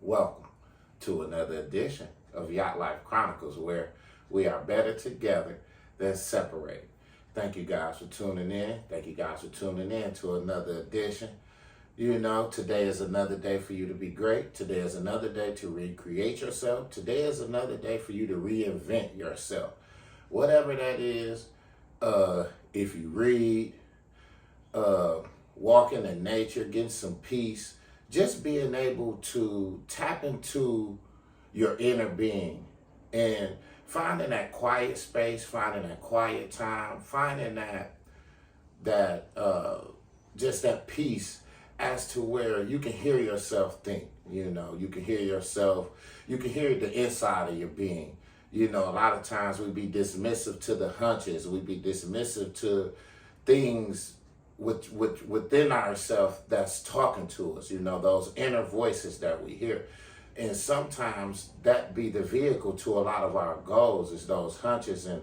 Welcome to another edition of YatlifeChronicles, where we are better together than separated. Thank you guys for tuning in. Thank you guys for tuning in to another edition. You know, today is another day for you to be great. Today is another day to recreate yourself. Today is another day for you to reinvent yourself. Whatever that is, if you read, walking in nature, getting some peace, just being able to tap into your inner being and finding that quiet space, finding that quiet time, finding that just that peace as to where you can hear yourself think. You know, you can hear yourself, you can hear the inside of your being. You know, a lot of times we be dismissive to the hunches, we be dismissive to things within ourselves that's talking to us, you know, those inner voices that we hear. And sometimes that be the vehicle to a lot of our goals, is those hunches and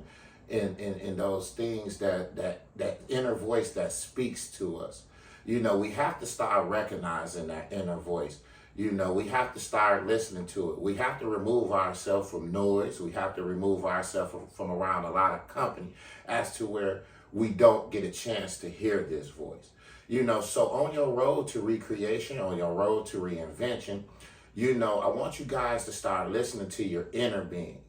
those things that inner voice that speaks to us. You know, we have to start recognizing that inner voice. You know, we have to start listening to it. We have to remove ourselves from noise. We have to remove ourselves from around a lot of company as to where we don't get a chance to hear this voice. You know, so on your road to recreation, on your road to reinvention, you know, I want you guys to start listening to your inner being.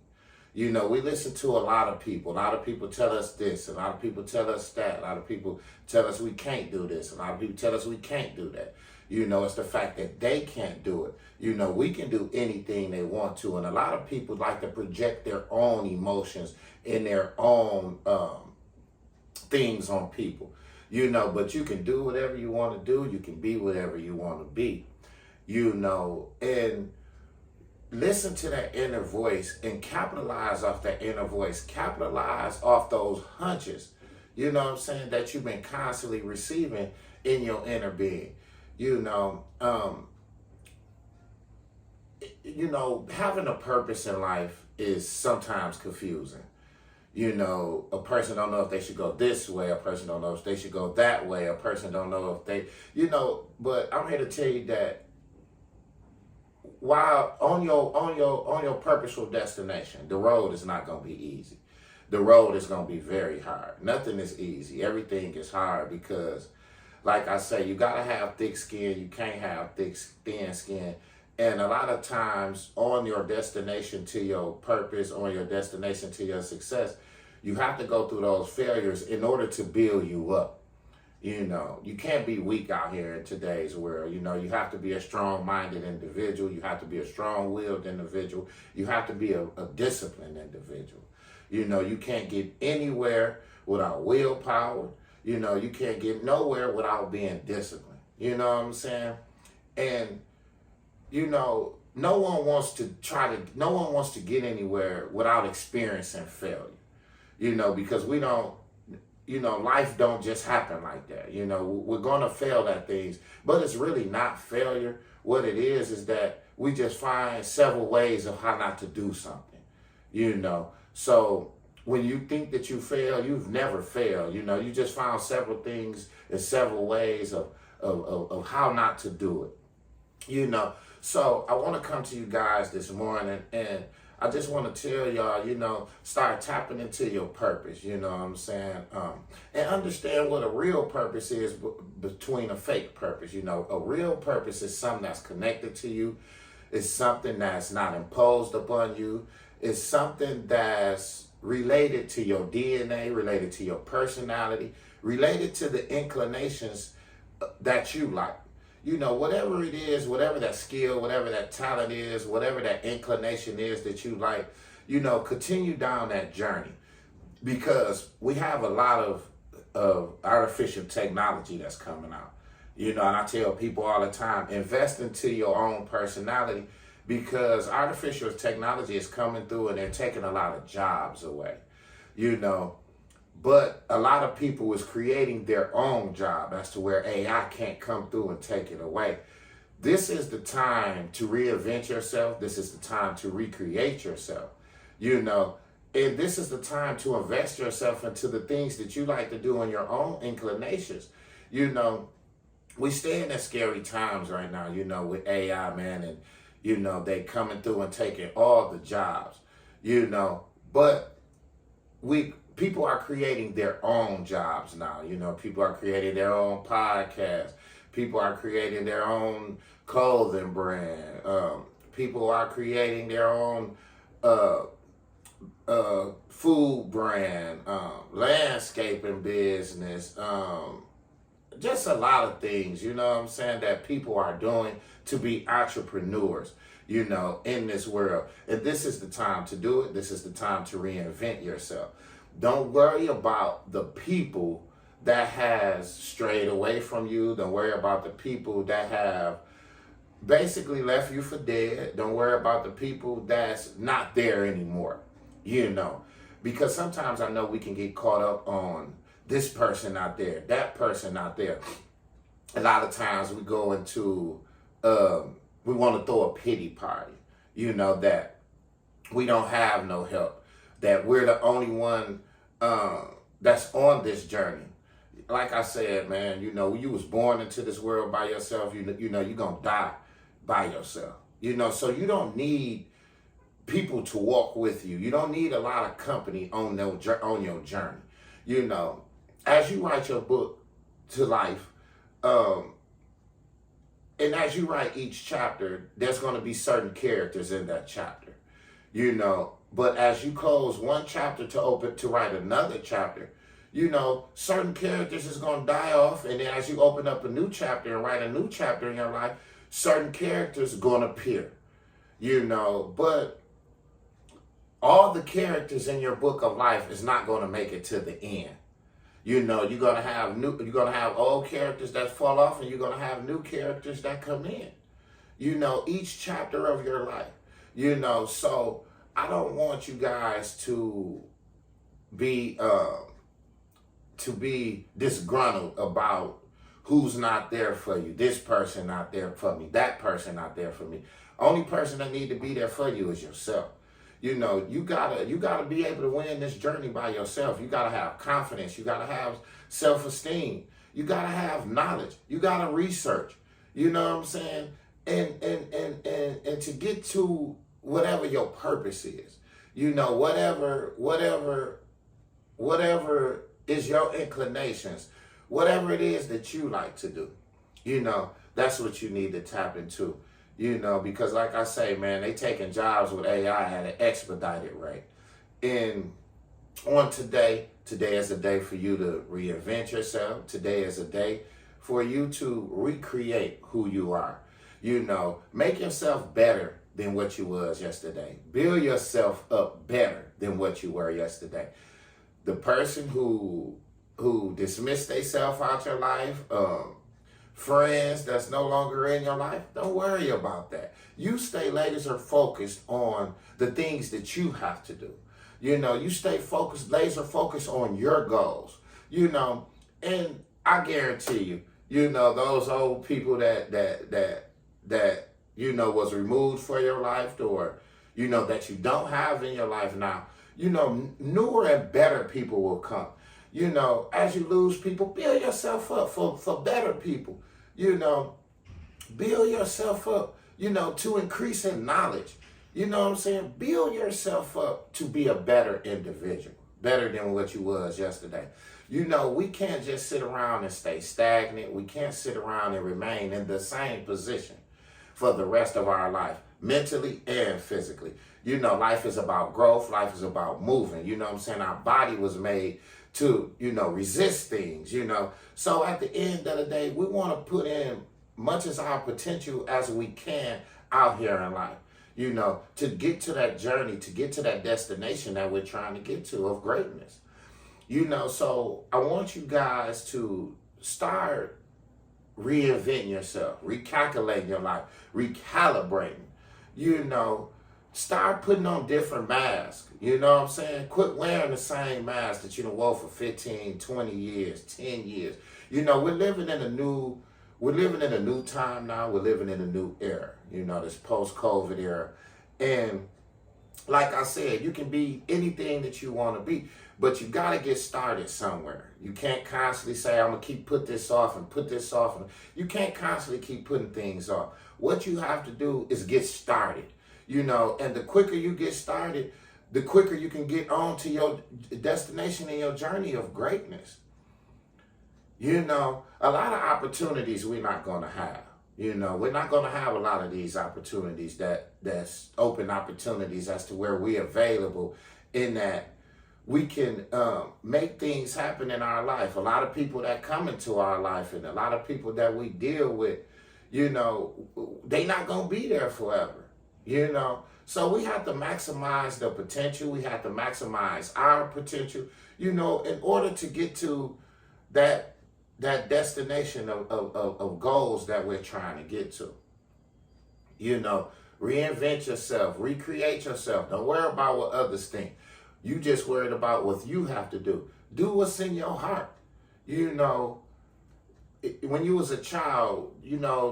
You know, we listen to a lot of people. A lot of people tell us this. A lot of people tell us that. A lot of people tell us we can't do this. A lot of people tell us we can't do that. You know, it's the fact that they can't do it. You know, we can do anything they want to. And a lot of people like to project their own emotions and their own things on people. You know, but you can do whatever you want to do. You can be whatever you want to be. You know, and listen to that inner voice and capitalize off that inner voice. Capitalize off those hunches, you know what I'm saying, that you've been constantly receiving in your inner being. You know, having a purpose in life is sometimes confusing. You know, a person don't know if they should go this way. A person don't know if they should go that way. A person don't know if they, you know, but I'm here to tell you that while on your purposeful destination, the road is not going to be easy. The road is going to be very hard. Nothing is easy. Everything is hard because, like I say, you got to have thick skin. You can't have thin skin. And a lot of times on your destination to your purpose, on your destination to your success, you have to go through those failures in order to build you up. You know, you can't be weak out here in today's world. You know, you have to be a strong-minded individual. You have to be a strong-willed individual. You have to be a disciplined individual. You know, you can't get anywhere without willpower. You know, you can't get nowhere without being disciplined. You know what I'm saying? And, you know, no one wants to get anywhere without experiencing failure. You know, because we don't, you know, life don't just happen like that. You know, we're going to fail at things, but it's really not failure. What it is that we just find several ways of how not to do something, you know. So when you think that you fail, you've never failed. You know, you just found several things and several ways of how not to do it, you know. So I want to come to you guys this morning and I just want to tell y'all, you know, start tapping into your purpose, you know what I'm saying? And understand what a real purpose is between a fake purpose. You know, a real purpose is something that's connected to you. It's something that's not imposed upon you. It's something that's related to your DNA, related to your personality, related to the inclinations that you like. You know, whatever it is, whatever that skill, whatever that talent is, whatever that inclination is that you like, you know, continue down that journey. Because we have a lot of artificial technology that's coming out. You know, and I tell people all the time, invest into your own personality because artificial technology is coming through and they're taking a lot of jobs away. You know, but a lot of people is creating their own job as to where AI can't come through and take it away. This is the time to reinvent yourself. This is the time to recreate yourself, you know, and this is the time to invest yourself into the things that you like to do in your own inclinations. You know, we stay in the scary times right now, you know, with AI, man, and You know, they coming through and taking all the jobs, you know, but people are creating their own jobs now. You know, people are creating their own podcasts. People are creating their own clothing brand. People are creating their own food brand, landscaping business, just a lot of things, you know what I'm saying, that people are doing to be entrepreneurs, you know, in this world. And this is the time to do it. This is the time to reinvent yourself. Don't worry about the people that has strayed away from you. Don't worry about the people that have basically left you for dead. Don't worry about the people that's not there anymore, you know, because sometimes I know we can get caught up on this person out there, that person out there. A lot of times we go into, we want to throw a pity party, you know, that we don't have no help, that we're the only one that's on this journey. Like I said, man, you know, you was born into this world by yourself, you know, you're going to die by yourself, you know, so you don't need people to walk with you. You don't need a lot of company on your journey, you know. As you write your book to life, and as you write each chapter, there's going to be certain characters in that chapter, you know. But as you close one chapter to write another chapter, you know, certain characters is going to die off. And then as you open up a new chapter and write a new chapter in your life, certain characters are going to appear, you know. But all the characters in your book of life is not going to make it to the end. You know, you're gonna have old characters that fall off, and you're gonna have new characters that come in. You know, each chapter of your life. You know, so I don't want you guys to be disgruntled about who's not there for you. This person not there for me. That person not there for me. Only person that need to be there for you is yourself. You know, you gotta be able to win this journey by yourself. You gotta have confidence. You gotta have self-esteem. You gotta have knowledge. You gotta research. You know what I'm saying? And to get to whatever your purpose is, you know, whatever is your inclinations, whatever it is that you like to do, you know, that's what you need to tap into. You know, because like I say, man, they taking jobs with AI at an expedited rate. And on today is a day for you to reinvent yourself. Today is a day for you to recreate who you are. You know, make yourself better than what you was yesterday. Build yourself up better than what you were yesterday. The person who dismissed themselves out your life, friends that's no longer in your life, don't worry about that. You stay laser focused on the things that you have to do. You know, you stay laser focused on your goals. You know, and I guarantee you, you know, those old people that you know was removed for your life, or you know that you don't have in your life now, you know, newer and better people will come. You know, as you lose people, build yourself up for better people. You know, build yourself up, you know, to increase in knowledge. You know what I'm saying? Build yourself up to be a better individual, better than what you was yesterday. You know, we can't just sit around and stay stagnant. We can't sit around and remain in the same position for the rest of our life, mentally and physically. You know, life is about growth. Life is about moving. You know what I'm saying? Our body was made to, you know, resist things, you know. So at the end of the day, we want to put in much as our potential as we can out here in life, you know, to get to that journey, to get to that destination that we're trying to get to of greatness. You know, so I want you guys to start reinventing yourself, recalculating your life, recalibrating, you know. Start putting on different masks. You know what I'm saying? Quit wearing the same mask that you done wore for 15, 20 years, 10 years. You know, we're living in a new time now. We're living in a new era. You know, this post-COVID era. And like I said, you can be anything that you want to be, but you got to get started somewhere. You can't constantly say, I'm going to keep put this off and put this off. You can't constantly keep putting things off. What you have to do is get started, and the quicker you get started, the quicker you can get on to your destination in your journey of greatness. A lot of opportunities we're not going to have. We're not going to have a lot of these opportunities that's open opportunities as to where we're available, in that we can make things happen in our life. A lot of people that come into our life and a lot of people that we deal with, they not going to be there forever, So we have to maximize the potential. We have to maximize our potential, in order to get to that destination of goals that we're trying to get to. Reinvent yourself, recreate yourself. Don't worry about what others think. You just worried about what you have to do. Do what's in your heart. When you was a child,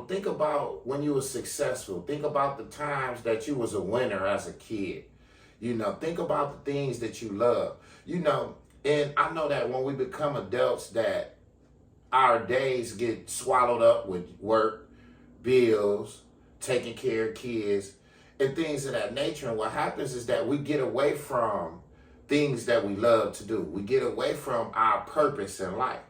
think about when you were successful. Think about the times that you was a winner as a kid. Think about the things that you love. And I know that when we become adults, that our days get swallowed up with work, bills, taking care of kids, and things of that nature. And what happens is that we get away from things that we love to do. We get away from our purpose in life.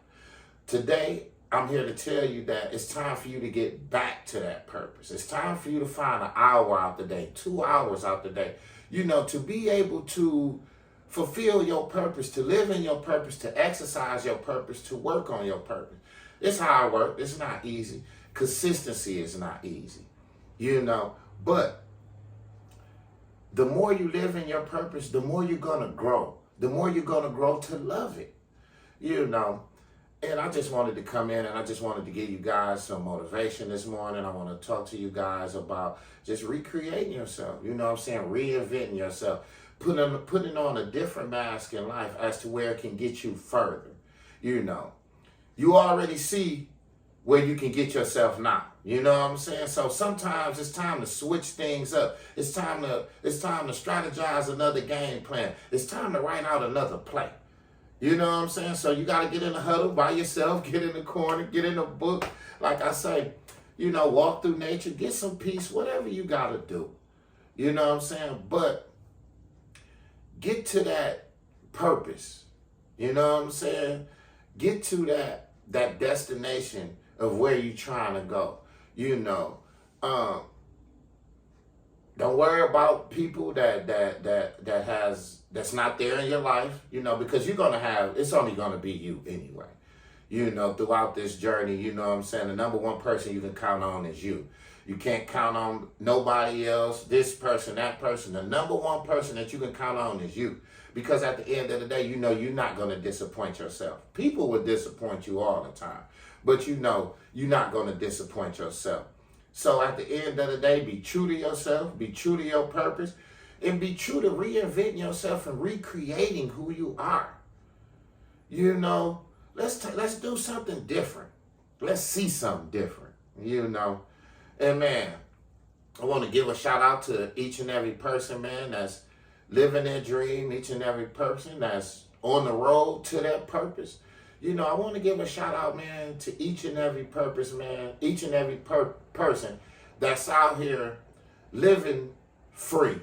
Today, I'm here to tell you that it's time for you to get back to that purpose. It's time for you to find an hour out the day, 2 hours out the day, to be able to fulfill your purpose, to live in your purpose, to exercise your purpose, to work on your purpose. It's hard work. It's not easy. Consistency is not easy, but the more you live in your purpose, the more you're going to grow. The more you're going to grow to love it, And I just wanted to come in and I just wanted to give you guys some motivation this morning. I want to talk to you guys about just recreating yourself, reinventing yourself, putting on a different mask in life as to where it can get you further. You already see where you can get yourself now. So sometimes it's time to switch things up. It's time to strategize another game plan. It's time to write out another play. So you got to get in the huddle by yourself, get in the corner, get in a book. Like I say, walk through nature, get some peace, whatever you got to do. But get to that purpose. Get to that destination of where you're trying to go. Don't worry about people that's not there in your life, because it's only gonna be you anyway. Throughout this journey, the number one person you can count on is you. You can't count on nobody else, this person, that person. The number one person that you can count on is you. Because at the end of the day, you're not going to disappoint yourself. People will disappoint you all the time. But you're not going to disappoint yourself. So at the end of the day, be true to yourself, be true to your purpose, and be true to reinventing yourself and recreating who you are. Let's do something different. Let's see something different, And man, I want to give a shout out to each and every person, man, that's living their dream, each and every person that's on the road to that purpose. I want to give a shout out, man, to each and every purpose, man, each and every person that's out here living free,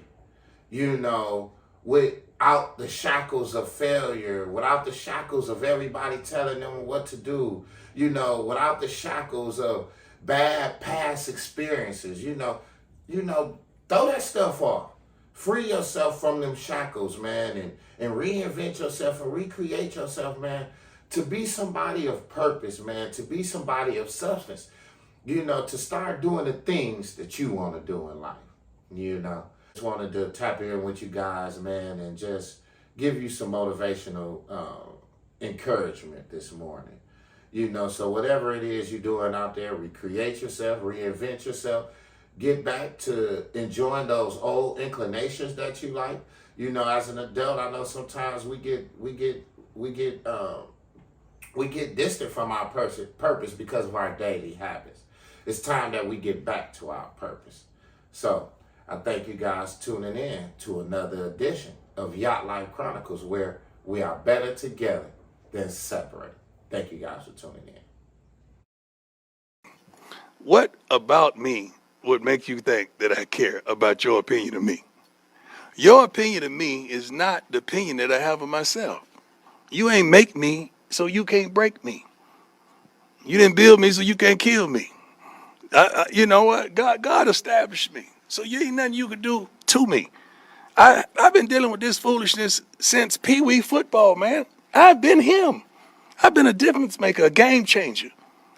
without the shackles of failure, without the shackles of everybody telling them what to do, without the shackles of bad past experiences, throw that stuff off. Free yourself from them shackles, man, and reinvent yourself and recreate yourself, man, to be somebody of purpose, man, to be somebody of substance, to start doing the things that you want to do in life, Just wanted to tap in with you guys, man, and just give you some motivational encouragement this morning. So whatever it is you're doing out there, recreate yourself, reinvent yourself. Get back to enjoying those old inclinations that you like. As an adult, I know sometimes we get distant from our purpose because of our daily habits. It's time that we get back to our purpose. So I thank you guys tuning in to another edition of Yacht Life Chronicles, where we are better together than separate. Thank you guys for tuning in. What about me would make you think that I care about your opinion of me? Your opinion of me is not the opinion that I have of myself. You ain't make me, so you can't break me. You didn't build me, so you can't kill me. You know what? God established me, so you ain't nothing you could do to me. I've been dealing with this foolishness since Pee Wee football, man. I've been him. I've been a difference maker, a game changer.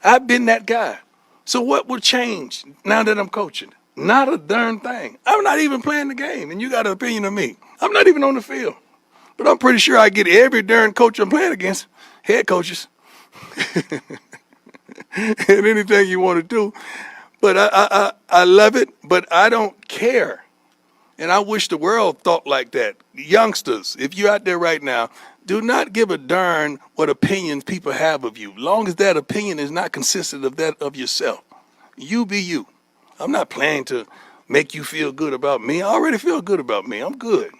I've been that guy. So what will change now that I'm coaching? Not a darn thing. I'm not even playing the game, and you got an opinion of me. I'm not even on the field. But I'm pretty sure I get every darn coach I'm playing against, head coaches, and anything you want to do. But I love it, but I don't care. And I wish the world thought like that. Youngsters, if you're out there right now, do not give a darn what opinions people have of you, long as that opinion is not consistent of that of yourself. You be you. I'm not planning to make you feel good about me. I already feel good about me. I'm good.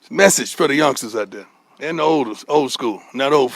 Message for the youngsters out there and the old school, not old